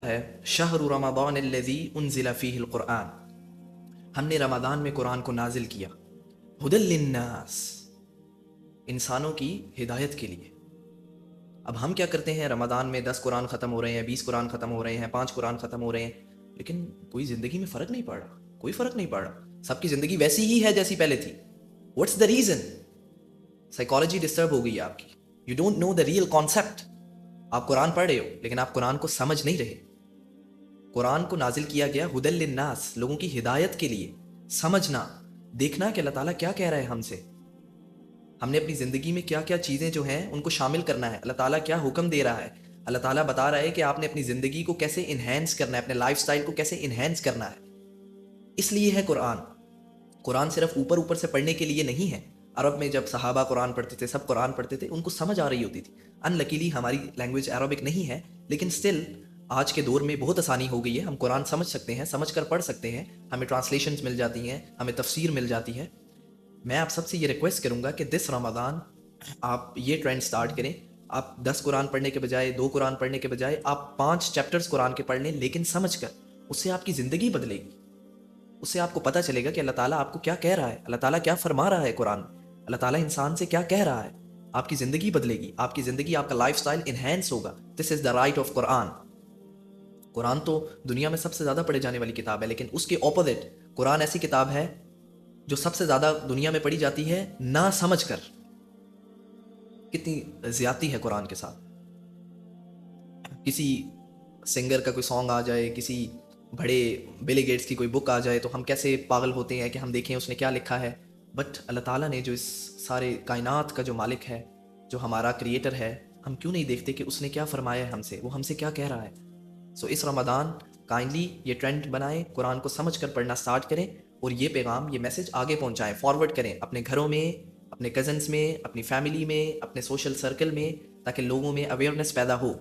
ہے شہر رمضان الذی انزل فیہ القرآن، ہم نے رمضان میں قرآن کو نازل کیا، ہدی للناس، انسانوں کی ہدایت کے لیے۔ اب ہم کیا کرتے ہیں، رمضان میں 10 قرآن ختم ہو رہے ہیں، 20 قرآن ختم ہو رہے ہیں، 5 قرآن ختم ہو رہے ہیں، لیکن کوئی زندگی میں فرق نہیں پڑ رہا، کوئی فرق نہیں پڑ رہا، سب کی زندگی ویسی ہی ہے جیسی پہلے تھی۔ What's the reason? Psychology disturb ہو گئی ہے آپ کی، you don't know the real concept. آپ قرآن پڑھ رہے ہو لیکن آپ قرآن کو سمجھ نہیں رہے۔ قرآن کو نازل کیا گیا ہدی للناس، لوگوں کی ہدایت کے لیے، سمجھنا، دیکھنا کہ اللہ تعالیٰ کیا کہہ رہا ہے ہم سے، ہم نے اپنی زندگی میں کیا کیا چیزیں جو ہیں ان کو شامل کرنا ہے، اللہ تعالیٰ کیا حکم دے رہا ہے، اللہ تعالیٰ بتا رہا ہے کہ آپ نے اپنی زندگی کو کیسے انہینس کرنا ہے، اپنے لائف سٹائل کو کیسے انہینس کرنا ہے۔ اس لیے ہے قرآن۔ قرآن صرف اوپر اوپر سے پڑھنے کے لیے نہیں ہے۔ عرب میں جب صحابہ قرآن پڑھتے تھے، سب قرآن پڑھتے تھے، ان کو سمجھ آ رہی ہوتی تھی۔ ان لکیلی ہماری لینگویج عربک نہیں ہے، لیکن سٹل آج کے دور میں بہت آسانی ہو گئی ہے، ہم قرآن سمجھ سکتے ہیں، سمجھ کر پڑھ سکتے ہیں، ہمیں ٹرانسلیشنز مل جاتی ہیں، ہمیں تفسیر مل جاتی ہے۔ میں آپ سب سے یہ ریکویسٹ کروں گا کہ دس رمضان آپ یہ ٹرینڈ سٹارٹ کریں، آپ 10 قرآن پڑھنے کے بجائے، 2 قرآن پڑھنے کے بجائے آپ 5 چیپٹرز قرآن کے پڑھ لیں، لیکن سمجھ کر۔ اس سے آپ کی زندگی بدلے گی، اس سے آپ کو پتہ چلے گا کہ اللہ تعالیٰ آپ کو کیا کہہ رہا ہے، اللہ تعالیٰ کیا فرما رہا ہے قرآن میں، اللہ تعالیٰ انسان سے کیا کہہ رہا ہے۔ آپ کی زندگی بدلے گی، آپ کی زندگی، آپ کا لائف سٹائل انہینس ہوگا۔ دس از دا رائٹ آف قرآن۔ قرآن تو دنیا میں سب سے زیادہ پڑھے جانے والی کتاب ہے، لیکن اس کے اپوزٹ قرآن ایسی کتاب ہے جو سب سے زیادہ دنیا میں پڑھی جاتی ہے نہ سمجھ کر۔ کتنی زیادتی ہے قرآن کے ساتھ۔ کسی سنگر کا کوئی سانگ آ جائے، کسی بڑے بل گیٹس کی کوئی بک آ جائے تو ہم کیسے پاگل ہوتے ہیں کہ ہم دیکھیں اس نے کیا لکھا ہے۔ بٹ اللہ تعالیٰ نے جو اس سارے کائنات کا جو مالک ہے، جو ہمارا کریٹر ہے، ہم کیوں نہیں دیکھتے کہ اس نے کیا فرمایا ہے ہم سے، وہ ہم سے کیا کہہ رہا ہے۔ سو اس رمضان کائنڈلی یہ ٹرینڈ بنائیں، قرآن کو سمجھ کر پڑھنا سٹارٹ کریں، اور یہ پیغام، یہ میسج آگے پہنچائیں، فارورڈ کریں اپنے گھروں میں، اپنے کزنس میں، اپنی فیملی میں، اپنے سوشل سرکل میں، تاکہ لوگوں میں اویئرنیس پیدا ہو۔